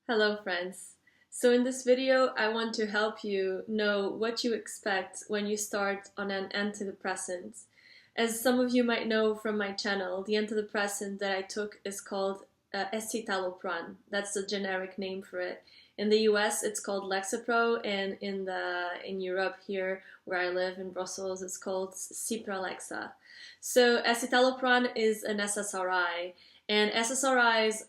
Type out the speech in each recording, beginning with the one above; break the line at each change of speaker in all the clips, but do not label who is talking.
Hello friends. So in this video I want to help you know what you expect when you start on an antidepressant. As some of you might know from my channel, the antidepressant that I took is called Escitalopram. That's the generic name for it. In the US it's called Lexapro, and in Europe here where I live in Brussels it's called Cipralexa. So Escitalopram is an SSRI. And SSRIs,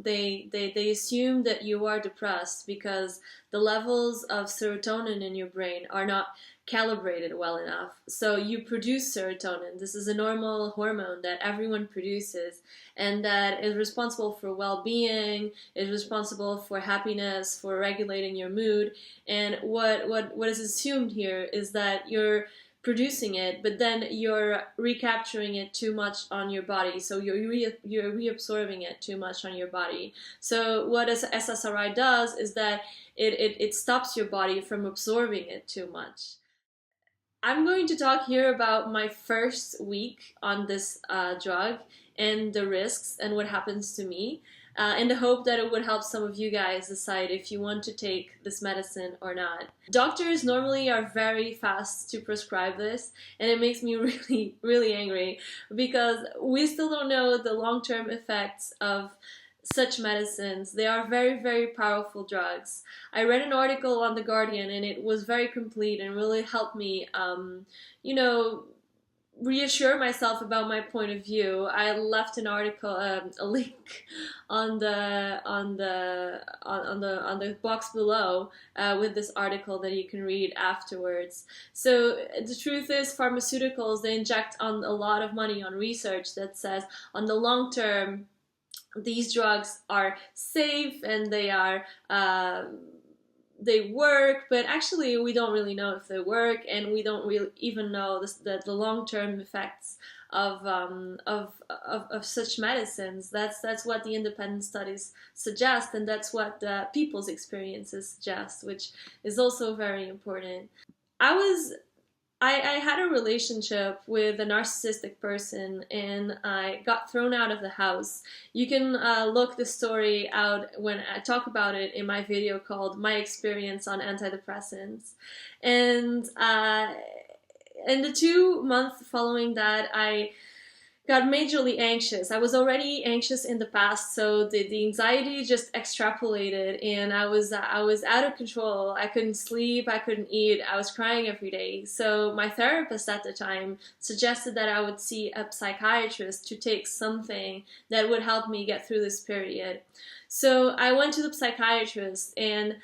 they assume that you are depressed because the levels of serotonin in your brain are not calibrated well enough. So you produce serotonin. This is a normal hormone that everyone produces and that is responsible for well-being, is responsible for happiness, for regulating your mood. And what is assumed here is that you're producing it, but then you're recapturing it too much on your body, so you're reabsorbing it too much on your body. So what SSRI does is that it stops your body from absorbing it too much. I'm going to talk here about my first week on this drug and the risks and what happens to me, in the hope that it would help some of you guys decide if you want to take this medicine or not. Doctors normally are very fast to prescribe this, and it makes me really angry because we still don't know the long-term effects of such medicines. They are very powerful drugs. I read an article on The Guardian and it was very complete and really helped me, reassure myself about my point of view. I left an article, a link on the box below with this article that you can read afterwards. So the truth is, pharmaceuticals, they inject on a lot of money on research that says on the long term these drugs are safe and they work, but actually we don't really know if they work, and we don't really even know the long-term effects of such medicines. That's what the independent studies suggest, and that's what the people's experiences suggest, which is also very important. I had a relationship with a narcissistic person and I got thrown out of the house. You can look the story out when I talk about it in my video called My Experience on Antidepressants. And in the 2 months following that, I got majorly anxious. I was already anxious in the past, so the anxiety just extrapolated, and I was out of control. I couldn't sleep, I couldn't eat, I was crying every day. So my therapist at the time suggested that I would see a psychiatrist to take something that would help me get through this period. So I went to the psychiatrist and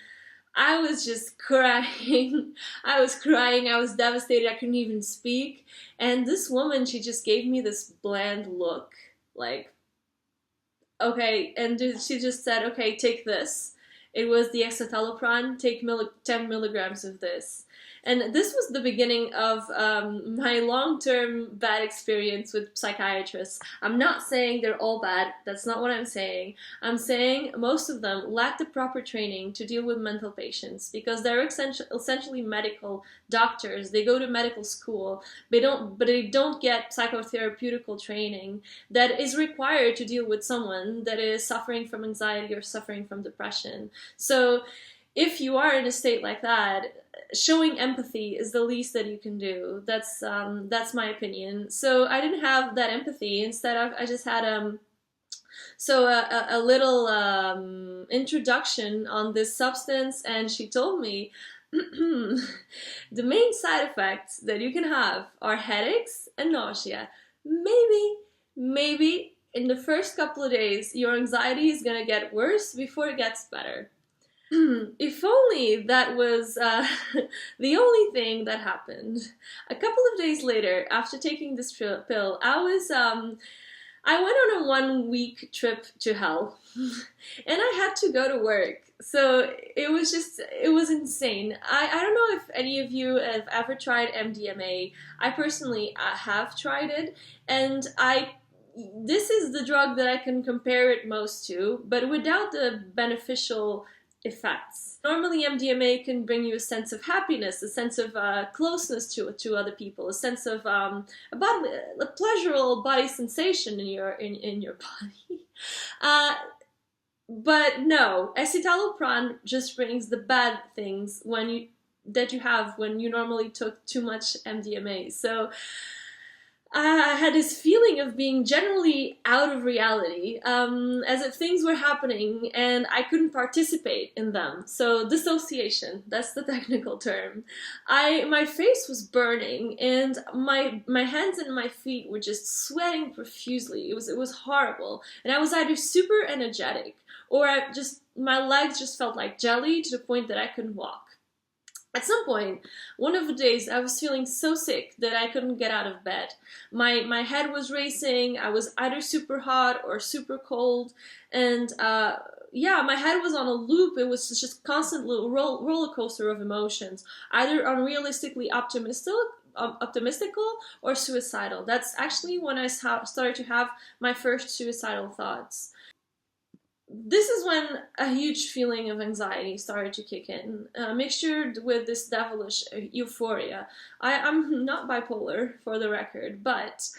I was just crying. I was crying. I was devastated. I couldn't even speak. And this woman, she just gave me this bland look, like, okay. And she just said, okay, take this. It was the Escitalopram. Take 10 milligrams of this. And this was the beginning of my long-term bad experience with psychiatrists. I'm not saying they're all bad. That's not what I'm saying. I'm saying most of them lack the proper training to deal with mental patients because they're essentially medical doctors. They go to medical school, but they don't get psychotherapeutical training that is required to deal with someone that is suffering from anxiety or suffering from depression. So if you are in a state like that, showing empathy is the least that you can do. That's my opinion. So I didn't have that empathy. Instead, I just had a little introduction on this substance, and she told me the main side effects that you can have are headaches and nausea. Maybe in the first couple of days your anxiety is gonna get worse before it gets better. If only that was the only thing that happened. A couple of days later, after taking this pill, I went on a 1-week trip to hell, and I had to go to work. So it was insane. I don't know if any of you have ever tried MDMA. I personally have tried it, and this is the drug that I can compare it most to, but without the beneficial effects. Normally MDMA can bring you a sense of happiness, a sense of closeness to other people, a sense of a pleasurable body sensation in your body. But no, escitalopram just brings the bad things that you have when you normally took too much MDMA. So I had this feeling of being generally out of reality, as if things were happening and I couldn't participate in them. So dissociation, that's the technical term. My face was burning and my hands and my feet were just sweating profusely. It was horrible. And I was either super energetic or my legs just felt like jelly to the point that I couldn't walk. At some point, one of the days, I was feeling so sick that I couldn't get out of bed. My head was racing, I was either super hot or super cold, and yeah, my head was on a loop. It was just constant little roller coaster of emotions, either unrealistically optimistical or suicidal. That's actually when I started to have my first suicidal thoughts. This is when a huge feeling of anxiety started to kick in, mixtured with this devilish euphoria. I'm not bipolar, for the record, but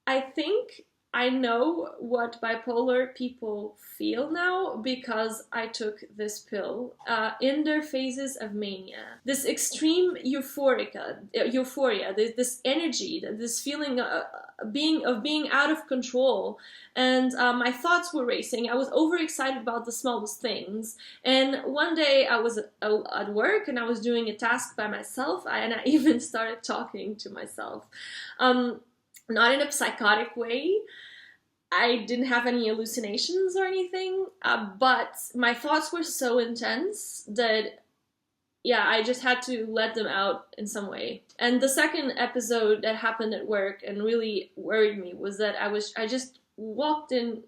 I think I know what bipolar people feel now because I took this pill in their phases of mania. This extreme euphoria, this energy, this feeling of being out of control, and my thoughts were racing. I was overexcited about the smallest things. And one day I was at work and I was doing a task by myself, and I even started talking to myself. Not in a psychotic way. I didn't have any hallucinations or anything, but my thoughts were so intense that, yeah, I just had to let them out in some way. And the second episode that happened at work and really worried me was that I just walked into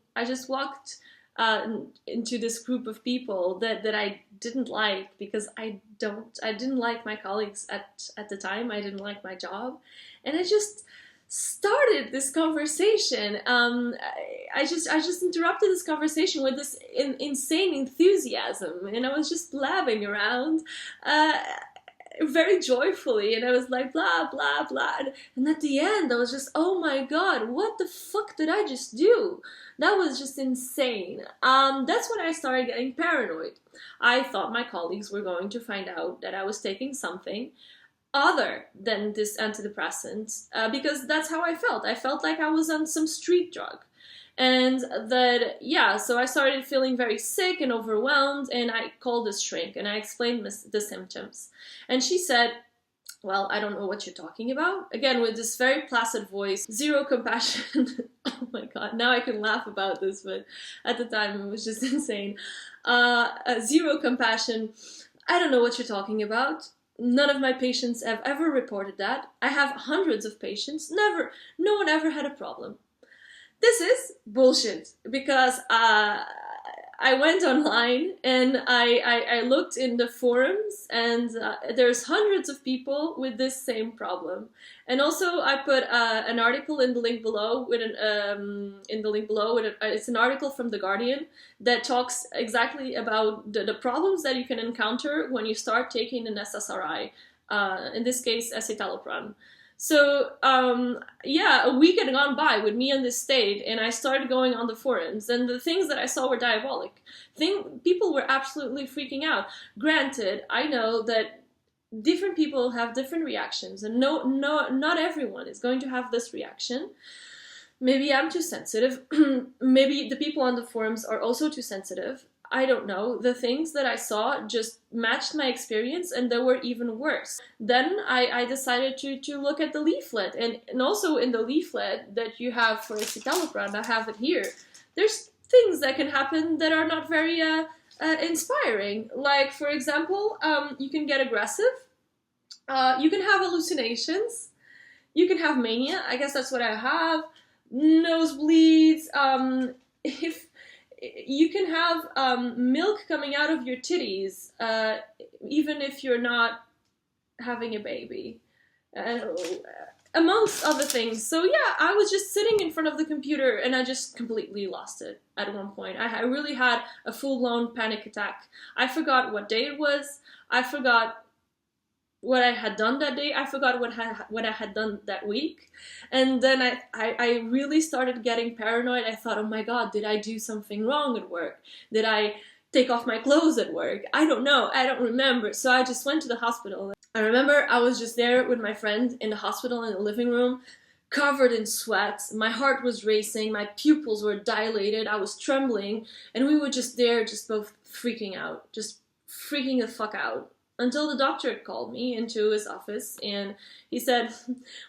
this group of people that I didn't like, because I didn't like my colleagues at the time. I didn't like my job, and I just started this conversation. I just interrupted this conversation with this insane enthusiasm, and I was just blabbing around very joyfully, and I was like blah blah blah, and at the end I was just, oh my god, what the fuck did I just do? That was just insane. That's when I started getting paranoid. I thought my colleagues were going to find out that I was taking something other than this antidepressant, because that's how I felt. I felt like I was on some street drug. And that, yeah, so I started feeling very sick and overwhelmed, and I called this shrink and I explained the symptoms. And she said, well, I don't know what you're talking about. Again, with this very placid voice, zero compassion. Oh my god, now I can laugh about this, but at the time it was just insane. Zero compassion. I don't know what you're talking about. None of my patients have ever reported that. I have hundreds of patients. No one ever had a problem. This is bullshit, because I went online and I looked in the forums, and there's hundreds of people with this same problem. And also I put an article in the link below it's an article from The Guardian that talks exactly about the problems that you can encounter when you start taking an SSRI, in this case escitalopram. So, yeah, a week had gone by with me in this state, and I started going on the forums, and the things that I saw were diabolic. People were absolutely freaking out. Granted, I know that different people have different reactions, and not everyone is going to have this reaction. Maybe I'm too sensitive. Maybe the people on the forums are also too sensitive. I don't know. The things that I saw just matched my experience, and they were even worse. Then I decided to look at the leaflet, and also in the leaflet that you have for escitalopram, I have it here, there's things that can happen that are not very inspiring. Like, for example, you can get aggressive, you can have hallucinations, you can have mania. I guess that's what I have. Nosebleeds, if you can have milk coming out of your titties, even if you're not having a baby, amongst other things. So yeah, I was just sitting in front of the computer and I just completely lost it at one point. I really had a full-blown panic attack. I forgot what day it was. I forgot what I had done that day. I forgot what I had done that week. And then I really started getting paranoid. I thought, oh my God, did I do something wrong at work? Did I take off my clothes at work? I don't know. I don't remember. So I just went to the hospital. I remember I was just there with my friend in the hospital in the living room, covered in sweat. My heart was racing. My pupils were dilated. I was trembling. And we were just there, just both freaking out, just freaking the fuck out. Until the doctor called me into his office and he said,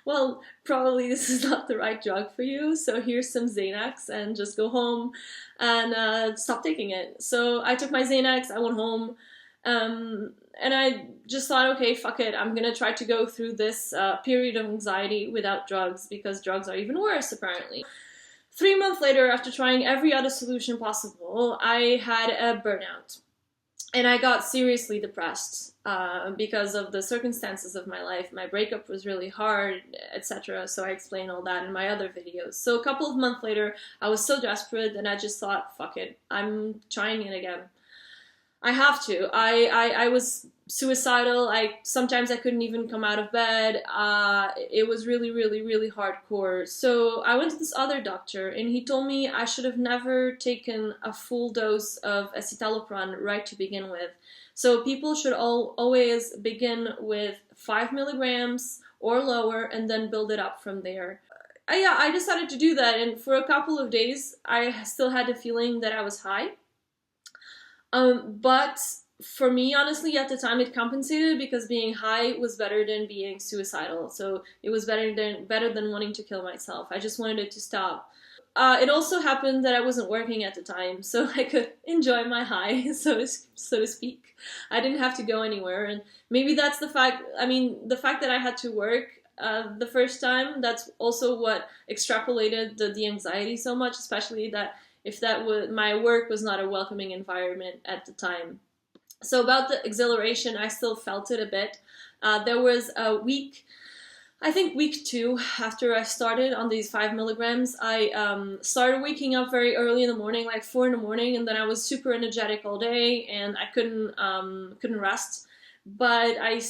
well, probably this is not the right drug for you, so here's some Xanax and just go home and stop taking it. So I took my Xanax, I went home, and I just thought, okay, fuck it, I'm gonna try to go through this period of anxiety without drugs, because drugs are even worse, apparently. 3 months later, after trying every other solution possible, I had a burnout. And I got seriously depressed because of the circumstances of my life. My breakup was really hard, etc. So I explain all that in my other videos. So a couple of months later, I was so desperate and I just thought, fuck it, I'm trying it again. I have to. I was suicidal. Sometimes I couldn't even come out of bed. It was really, really, really hardcore. So I went to this other doctor and he told me I should have never taken a full dose of Escitalopram right to begin with. So people should always begin with 5 milligrams or lower and then build it up from there. Yeah, I decided to do that, and for a couple of days I still had the feeling that I was high. But for me, honestly, at the time it compensated, because being high was better than being suicidal. So it was better than wanting to kill myself. I just wanted it to stop. It also happened that I wasn't working at the time, so I could enjoy my high, so to speak. I didn't have to go anywhere, and maybe that's the fact. I mean, the fact that I had to work the first time, that's also what extrapolated the anxiety so much, especially that if that was, my work was not a welcoming environment at the time. So about the exhilaration, I still felt it a bit. There was a week, I think week 2 after I started on these 5 milligrams, I started waking up very early in the morning, like 4 in the morning, and then I was super energetic all day and I couldn't rest. But I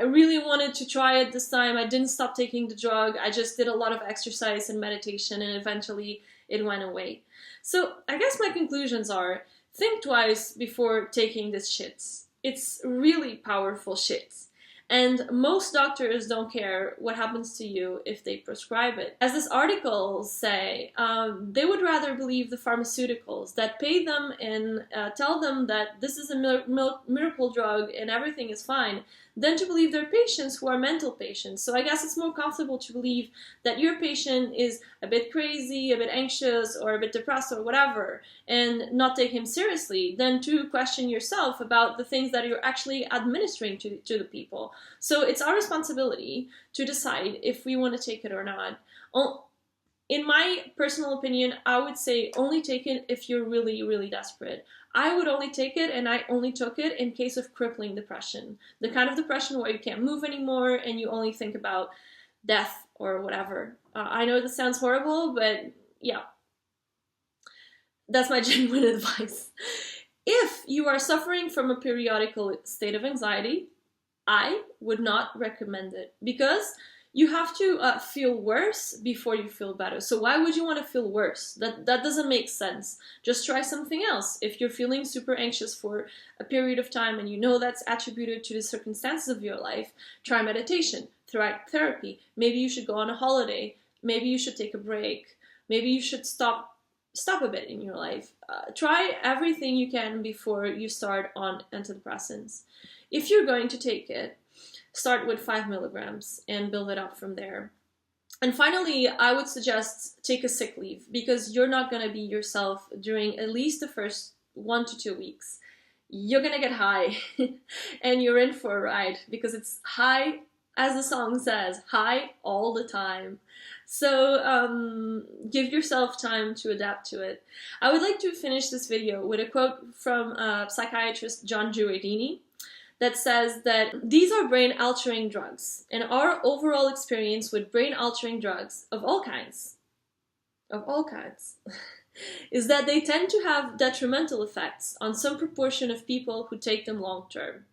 really wanted to try it this time. I didn't stop taking the drug. I just did a lot of exercise and meditation, and eventually it went away. So I guess my conclusions are, think twice before taking this shit. It's really powerful shit. And most doctors don't care what happens to you if they prescribe it. As this article say, they would rather believe the pharmaceuticals that pay them and tell them that this is a miracle drug and everything is fine, than to believe their patients who are mental patients. So I guess it's more comfortable to believe that your patient is a bit crazy, a bit anxious, or a bit depressed or whatever, and not take him seriously, than to question yourself about the things that you're actually administering to the people. So it's our responsibility to decide if we want to take it or not. In my personal opinion, I would say only take it if you're really, really desperate. I would only take it, and I only took it in case of crippling depression. The kind of depression where you can't move anymore and you only think about death or whatever. I know this sounds horrible, but yeah. That's my genuine advice. If you are suffering from a periodical state of anxiety, I would not recommend it, because you have to feel worse before you feel better. So why would you want to feel worse? That doesn't make sense. Just try something else. If you're feeling super anxious for a period of time and you know that's attributed to the circumstances of your life, try meditation, try therapy. Maybe you should go on a holiday. Maybe you should take a break. Maybe you should stop a bit in your life. Try everything you can before you start on antidepressants. If you're going to take it, start with 5 milligrams and build it up from there. And finally, I would suggest take a sick leave, because you're not going to be yourself during at least the first 1 to 2 weeks. You're going to get high and you're in for a ride, because it's high, as the song says, high all the time. So give yourself time to adapt to it. I would like to finish this video with a quote from psychiatrist John Giordini, that says that these are brain-altering drugs, and our overall experience with brain-altering drugs of all kinds, is that they tend to have detrimental effects on some proportion of people who take them long-term.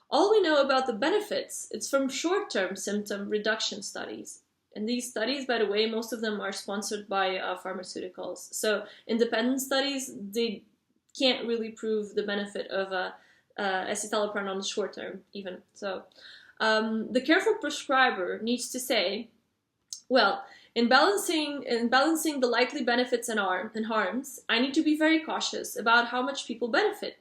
All we know about the benefits, it's from short-term symptom reduction studies. And these studies, by the way, most of them are sponsored by pharmaceuticals. So independent studies, they can't really prove the benefit of escitalopram on the short term even. So the careful prescriber needs to say, well, in balancing the likely benefits and harms, I need to be very cautious about how much people benefit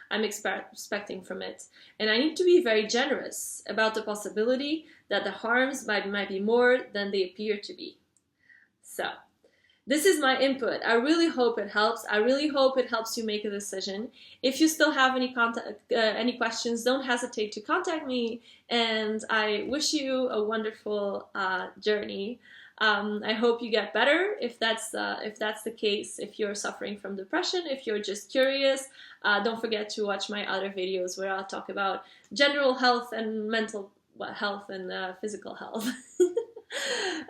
I'm expecting from it. And I need to be very generous about the possibility that the harms might be more than they appear to be. So, this is my input. I really hope it helps. I really hope it helps you make a decision. If you still have any questions, don't hesitate to contact me. And I wish you a wonderful journey. I hope you get better if that's the case. If you're suffering from depression, if you're just curious, don't forget to watch my other videos where I'll talk about general health and mental health and physical health.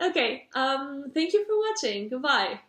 Okay, thank you for watching. Goodbye.